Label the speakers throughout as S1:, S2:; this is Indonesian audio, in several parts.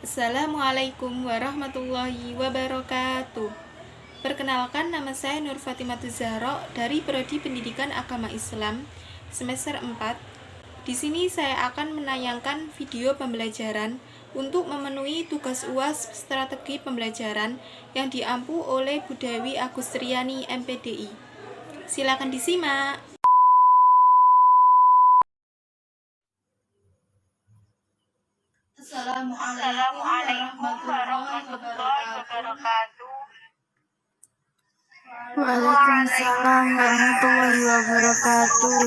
S1: Assalamualaikum warahmatullahi wabarakatuh. Perkenalkan, nama saya Nur Fatimah Zahra dari Prodi Pendidikan Agama Islam semester 4. Di sini saya akan menayangkan video pembelajaran untuk memenuhi tugas UAS strategi pembelajaran yang diampu oleh Bu Dewi Agustriani MPDI. Silakan disimak.
S2: Assalamualaikum warahmatullahi wabarakatuh.
S3: Waalaikumsalam warahmatullahi wabarakatuh.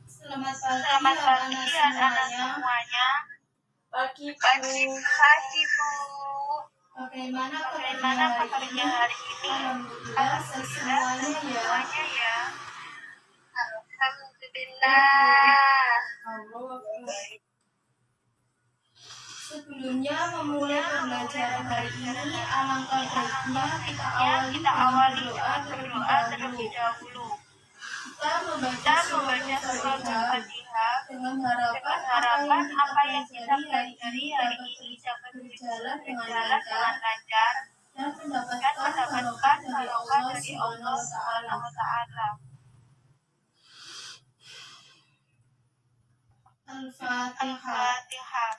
S1: Selamat
S2: Selamat pagi anak-anak semuanya. Pagi Bu.
S1: Bagaimana
S2: kabarnya hari ini?
S1: Alhamdulillah
S2: Semuanya ya. Alhamdulillah.
S1: Sebelumnya memulai pembelajaran hari ini, alangkah baiknya kita awali dengan berdoa terlebih dahulu. Kita membaca surah Al-Fatihah dengan harapan apa yang kita pelajari hari ini dapat berjalan dengan lancar dan mendapatkan barokah dari Allah Subhanahu wa Ta'ala. Al-Fatihah.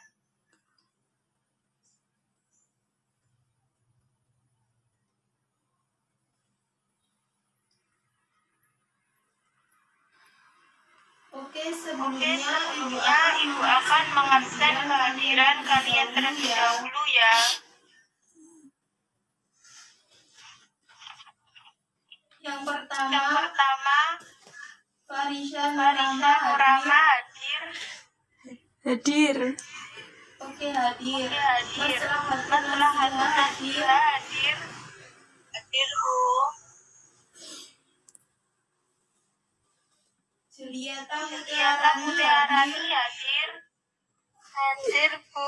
S1: Oke, sebelumnya Ibu akan mengabsen kehadiran kalian terlebih dahulu ya. Yang pertama, Farisha Nurama
S3: Hadir.
S1: Oke, hadir.
S2: Maslahatun hadir. Hadir Bu.
S1: Julieta
S2: Mutiarani hadir. Hadir Bu.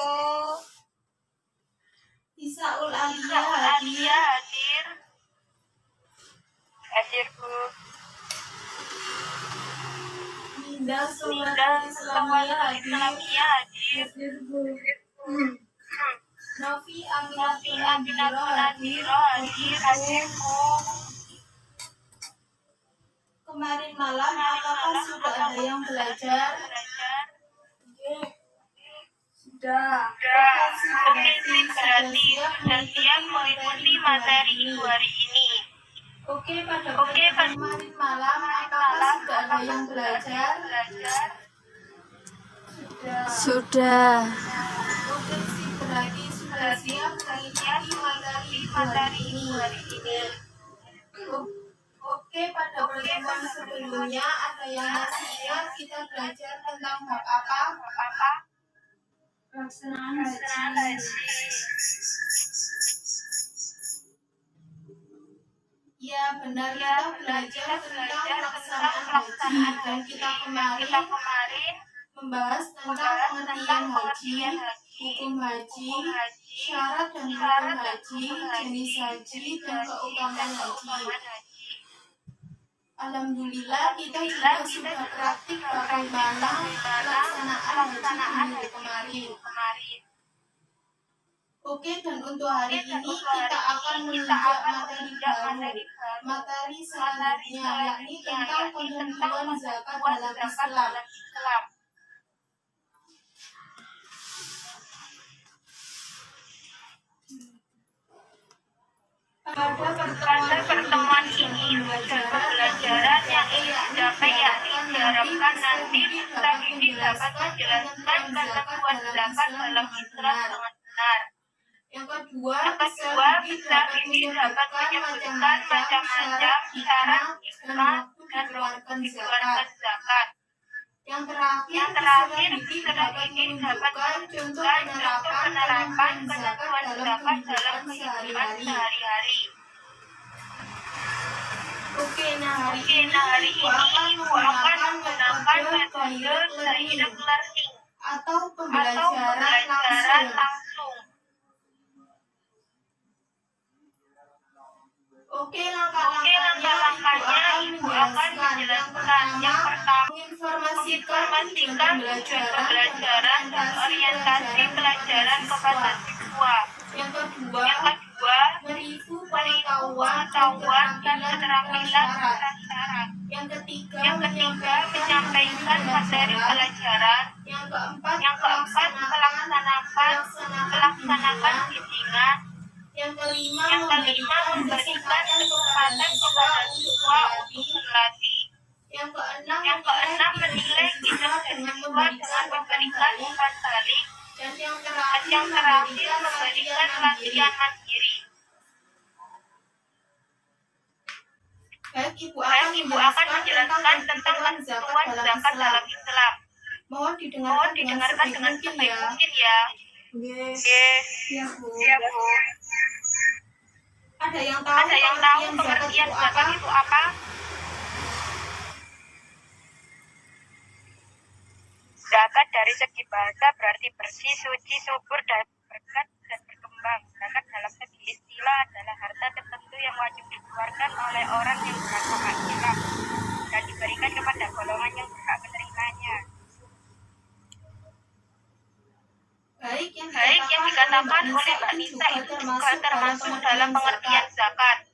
S1: Isaul
S2: Alia
S1: Alia
S2: hadir. Hadir Bu.
S1: Ninda
S2: Islamiyah hadir.
S1: Novi
S2: Nafi
S1: Aminatul
S2: Nadiro hadir. Hadir Bu.
S1: Kemarin malam apakah sudah ada yang belajar? Sudah.
S2: Oke, berarti sudah siap mengikuti materi Ibu hari ini.
S1: Oke, pada kemarin malam apakah sudah ada yang belajar?
S3: Sudah.
S1: Oke, berarti sudah siap mengikuti materi Ibu hari ini. Oke, pada pertemuan sebelumnya ada yang masih ingat kita belajar tentang bab apa? Pelaksanaan haji. Ya, benar, kita belajar tentang pelaksanaan haji dan kita kemarin membahas tentang pengertian haji, hukum haji, syarat dan rukun haji, jenis haji, dan keutamaan haji. Alhamdulillah kita juga sudah praktik bagaimana pelaksanaan haji kemarin. Oke, dan untuk hari ini kita akan menunjuk materi selanjutnya, yakni tentang penentuan zakat dalam Islam.
S2: Pada pertemuan ini pembelajaran yang ingin dicapai yakni diharapkan nanti bisa dapat menjelaskan ketentuan zakat dalam Islam dengan benar.
S1: Yang kedua,
S2: bisa dapat menyebutkan macam-macam syarat ikrar dan dikeluarkan zakat.
S1: Yang terakhir dapat menunjukkan contoh penerapan ketentuan zakat dalam kehidupan sehari-hari. Oke, nah hari ini Ibu akan menggunakan metode direct learning atau pembelajaran langsung. Oke, langkah-langkahnya Ibu akan menjelaskan. Yang pertama, informasi
S2: memastikan tujuan pembelajaran dan orientasi pelajaran kepada siswa.
S1: Yang kedua,
S2: Menipu
S1: menipu
S2: pengetahuan dan keterampilan syarat.
S1: Yang ketiga,
S2: menyampaikan materi pelajaran.
S1: Yang keempat,
S2: melaksanakan bimbingan.
S1: Yang kelima,
S2: memberikan kesempatan kepada siswa untuk berlatih.
S1: Yang
S2: Yang keenam, menilai kinerja siswa dengan memberikan umpan balik.
S1: Dan yang
S2: terakhir, memberikan latihan mandiri.
S1: Baik, Ibu
S2: akan menjelaskan tentang ketentuan zakat dalam Islam.
S1: Mohon
S2: Mohon didengarkan dengan sebaik mungkin ya.
S1: Ya, Bu. Ada yang tahu
S2: pengertian zakat itu apa? Zakat dari segi bahasa berarti bersih, suci, subur, dan berkat dan berkembang. Zakat dalam segi istilah adalah harta tertentu yang wajib dikeluarkan oleh orang yang beragama Islam dan diberikan kepada golongan yang berhak menerimanya.
S1: Baik, yang
S2: dikatakan oleh Mbak Nisa itu juga termasuk dalam pengertian zakat.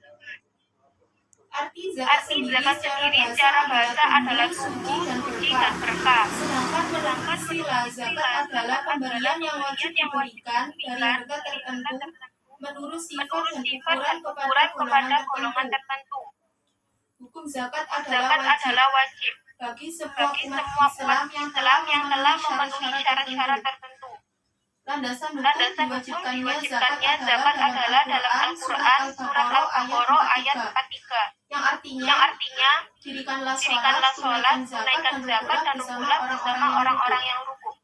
S1: Arti
S2: zakat sendiri secara bahasa adalah suci dan berkah.
S1: Sedangkan sila zakat adalah pemberian yang wajib diberikan dari harga tertentu menurut sifat dan ukuran kepada golongan tertentu. Hukum zakat adalah wajib bagi semua umat Islam yang telah memenuhi syarat-syarat tertentu. Landasan hukum diwajibkannya zakat adalah dalam Al-Quran surat Al-Baqarah ayat 43 yang artinya dirikanlah sholat, tunaikan zakat dan rukulah bersama orang-orang yang rukuk.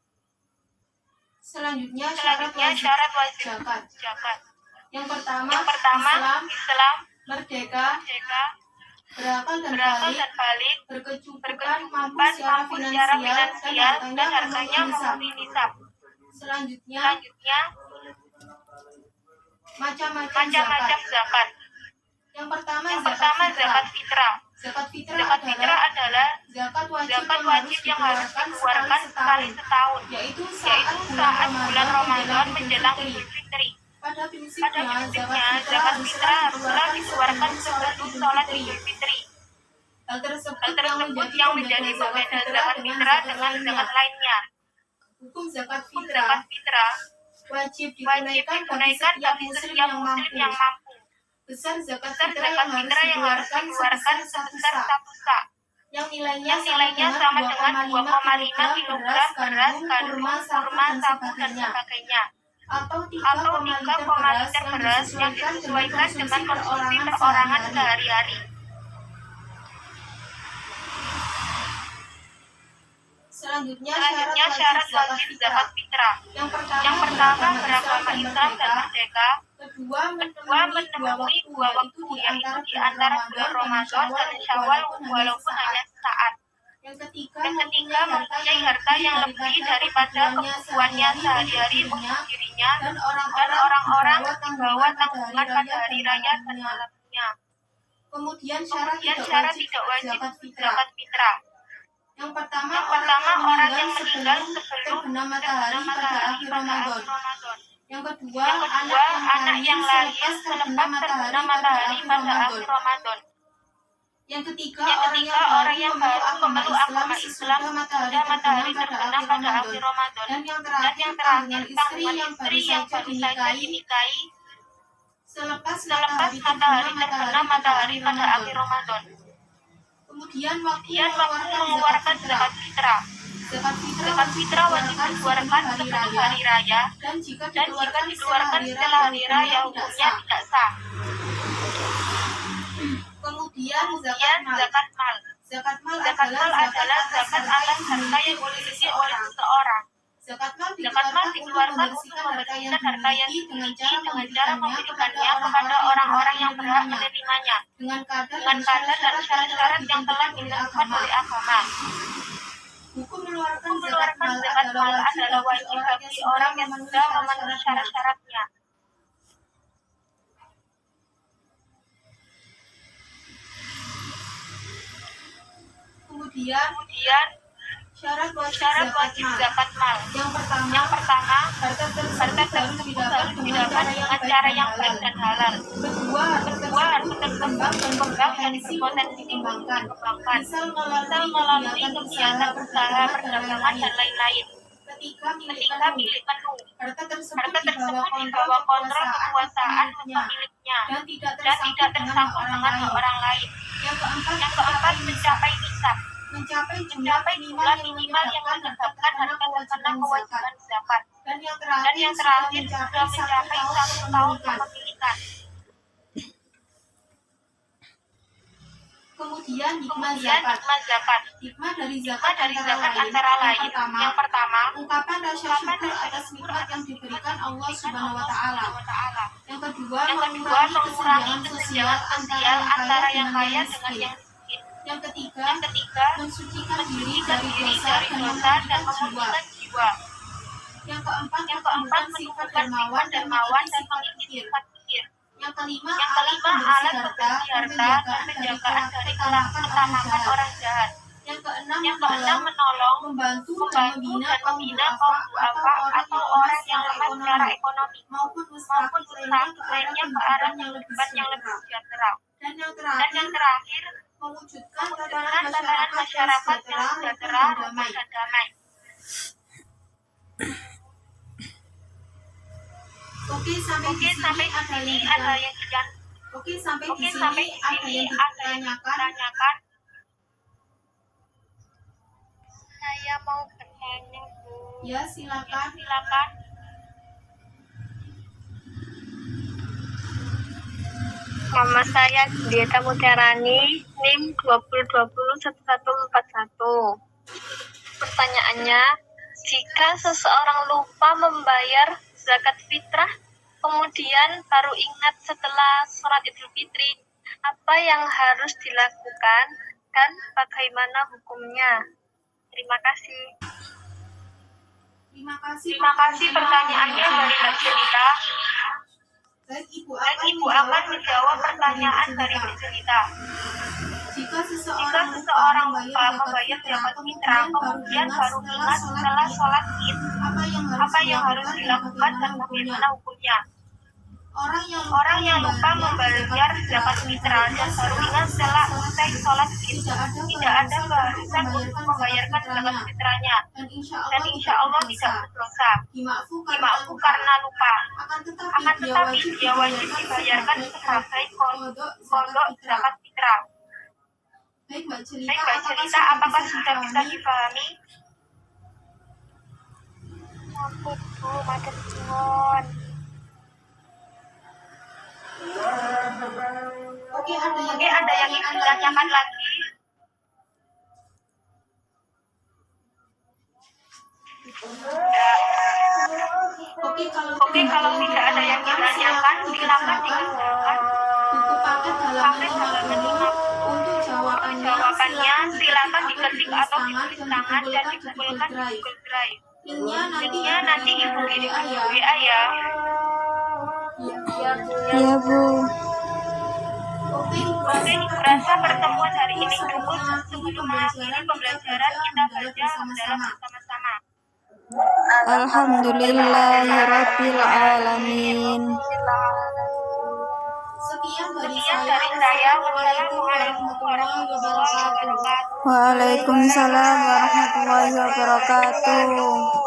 S1: Selanjutnya syarat wajib zakat. Yang pertama Islam, merdeka, berakal dan balik, berkecukupan, mampu secara finansial dan harganya memenuhi nisab. Selanjutnya macam-macam zakat. Yang pertama zakat fitrah. Zakat fitrah adalah zakat wajib yang harus dikeluarkan sekali setahun, yaitu saat bulan Ramadan menjelang Idul Fitri. Pada prinsipnya zakat fitrah haruslah dikeluarkan sebelum sholat Idul Fitri. Hal tersebut yang menjadi pembeda zakat fitrah dengan zakat lainnya. Hukum zakat fitrah wajib ditunaikan bagi setiap muslim yang mampu. Besar zakat fitrah yang harus dikeluarkan sebesar 1 sa. Yang nilainya sama dengan 2,5 kg beras, gandum, kurma, sapu, dan sebagainya. Atau 3,5 liter beras yang disesuaikan dengan konsumsi perorangan sehari-hari. Selanjutnya syarat wajib zakat fitrah. Yang pertama beragama Islam dan merdeka. Kedua menemui 2 waktu yaitu di antara bulan Ramadan dan Syawal walaupun hanya sesaat. Yang ketiga mempunyai harta yang lebih daripada kebutuhannya sehari-hari untuk dirinya dan orang-orang di bawah tanggungan pada hari raya dan malamnya. Kemudian syarat tidak wajib zakat fitrah. Yang pertama orang yang meninggal sebelum terbenam matahari pada akhir Ramadan. Yang kedua anak yang lahir selepas terbenam matahari pada akhir Ramadan. Yang ketiga orang yang baru memeluk agama Islam sudah matahari terbenam pada akhir Ramadan. Dan yang terakhir tanggungan istri yang baru saja dinikahi selepas matahari terbenam matahari pada akhir Ramadan. Kemudian waktu mengeluarkan zakat fitrah. Zakat fitrah wajib dikeluarkan sebelum hari raya dan jika dikeluarkan setelah hari raya hukumnya tidak sah. Kemudian zakat mal. Zakat mal adalah zakat atas harta yang dimiliki oleh seseorang. Zakat mal dikeluarkan untuk membersihkan harta yang dimiliki dengan cara memberikannya kepada orang-orang yang berhak menerimanya dengan kadar dan syarat-syarat yang telah ditentukan oleh agama. Hukum mengeluarkan zakat mal adalah wajib bagi orang yang sudah memenuhi syarat-syaratnya. Kemudian Syarat
S2: Syarat wajib zakat mal.
S1: Yang
S2: Yang pertama,
S1: harta
S2: harta tersebut harus didapat dengan cara yang baik dan halal.
S1: Kedua,
S2: Kedua, harta tersebut berkembang dan berpotensi dikembangkan.
S1: misal
S2: Misal melalui kegiatan usaha, perdagangan, dan lain-lain.
S1: Ketiga,
S2: Ketiga, milik penuh.
S1: harta tersebut
S2: Harta
S1: di
S2: tersebut
S1: bawah
S2: di bawah kontrol kekuasaan
S1: pemiliknya
S2: pemiliknya
S1: dan tidak
S2: dan tidak tersangkut dengan orang lain.
S1: Yang keempat,
S2: Yang keempat, mencapai nisab.
S1: mencapai
S2: Mencapai jumlah minimal yang menyebabkan harta terkena kewajiban zakat.
S1: Dan yang
S2: Dan yang terakhir, sudah mencapai 1 tahun kepemilikan.
S1: Kemudian hikmah
S2: Kemudian
S1: zakat.
S2: hikmah zakat.
S1: Hikmah dari
S2: Hikmah
S1: zakat
S2: dari zakat antara lain. Yang pertama,
S1: ungkapan rasa syukur atas nikmat yang diberikan Allah Subhanahu wa taala. Yang kedua,
S2: mengurangi kesenjangan sosial antara yang kaya dengan yang miskin.
S1: Yang ketiga, mensucikan diri dari
S2: dosa dan memurnikan jiwa.
S1: Yang keempat,
S2: menumbuhkan sifat dermawan dan memiliki sifat pikir.
S1: Yang kelima,
S2: alat pembersih harta dan penjagaan dari ketamakan orang jahat.
S1: Yang keenam,
S2: menolong,
S1: membantu
S2: dan membina kaum duafa atau orang yang lemah secara ekonomi
S1: maupun
S2: mustahik lainnya ke arah kehidupan yang lebih sejahtera.
S1: Dan
S2: yang terakhir,
S1: mewujudkan
S2: tatanan masyarakat yang sejahtera, rukun dan damai.
S1: Oke, sampai di sini ada yang ditanyakan.
S2: Saya mau bertanya, Bu.
S1: Ya, silakan.
S2: Nama saya Dieta Mutiarani, NIM 20201141. Pertanyaannya, jika seseorang lupa membayar zakat fitrah, kemudian baru ingat setelah sholat Idul Fitri, apa yang harus dilakukan dan bagaimana hukumnya? Terima kasih. Terima kasih pertanyaannya dari Mbak Jelita.
S1: Baik,
S2: Ibu akan menjawab pertanyaan dari Mbak Jelita.
S1: Jika
S2: Jika seseorang lupa membayar zakat fitrah, kemudian baru ingat setelah sholat Id, apa yang harus dilakukan dan bagaimana hukumnya? Orang yang lupa membayar zakat fitrah dan baru ingat setelah usai sholat Id, tidak ada keharusan untuk membayarkan zakat fitrahnya, dan insya Allah tidak berdosa. Dimaafkan karena lupa. Akan tetapi dia wajib dibayarkan sebagai kodok zakat fitrah.
S1: Baik, Mbak
S2: Jelita, apakah sudah bisa dipahami?
S1: Oke,
S2: ada yang ingin ditanyakan lagi? Oke, kalau tidak ada yang ditanyakan, silakan dikerjakan. Paket halaman 50.
S1: Untuk
S2: Jawabannya silakan diketik atau ditulis tangan dan dikumpulkan di Google Drive. Linknya nanti Ibu kirim di WA ya.
S3: Ya, Bu.
S2: Oke, rasa pertemuan hari ini cukup. Sebelum mengakhiri pembelajaran, kita baca mendalam bersama-sama.
S3: Alhamdulillahirabbil alamin.
S1: Sekian dari
S2: saya. Wassalamualaikum warahmatullahi wabarakatuh.
S3: Waalaikumsalam warahmatullahi wabarakatuh.